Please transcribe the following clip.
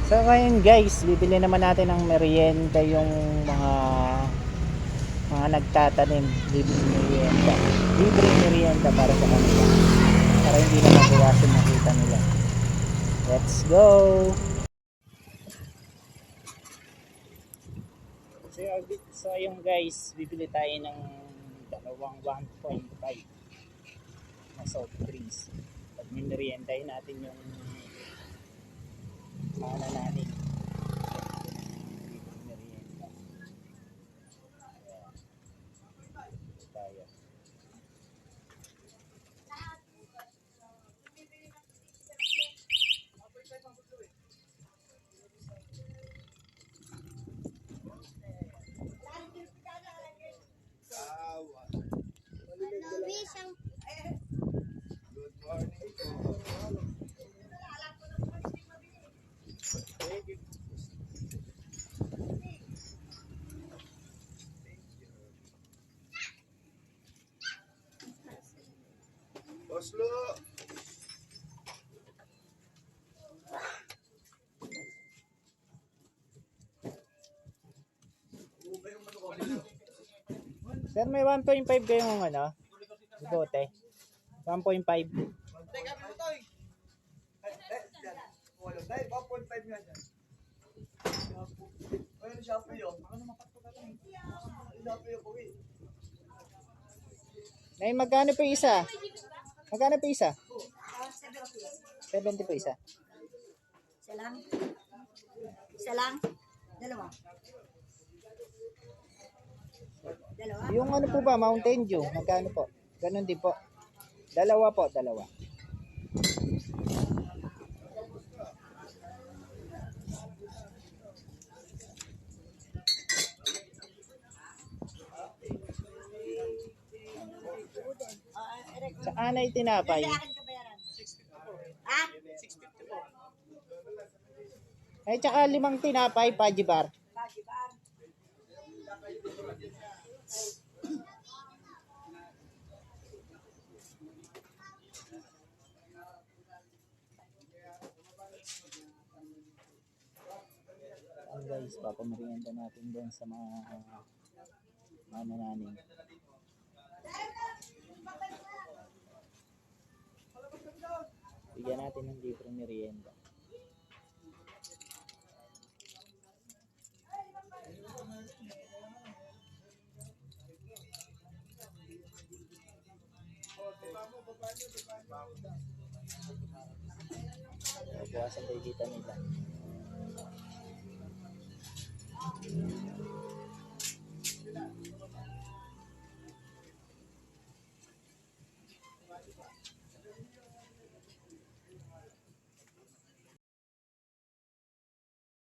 So ngayon guys, bibili naman natin ng merienda yung mga nagtatanim, libreng merienda. Libreng merienda para sa kanila. Para hindi na mabawasan yung kita nila. Let's go! So yung guys, bibili tayo ng dalawang 1.5 na soft drinks. Pag mineriendahin natin yung mga nananig. Merienda. Tayo. Oslo. Sir, may 1.5 kayong ano? Bote. 1.5. Teka, Pinotoy. Wala tayo, 1.5 nga dyan. Ayun, Shopee yun. Ako naman pagpagkatan. Shopee yun, kuwi. Nay, magkano po isa? Magkano po isa? 70 po isa. Isa lang? Isa lang? Dalawa? Dalawa? Yung ano po ba, Mountain Dew, magkano po? Ganun din po. Dalawa po, dalawa. Sa anay tinapay. Sa akin kabayaran. Ha? Ay, tsaka 5 tinapay, pajibar. Bagibar. Ang guys, papamerienda natin doon sa mga nananing. Bigyan natin ng libreng merienda. Buwasan tayo kita nila.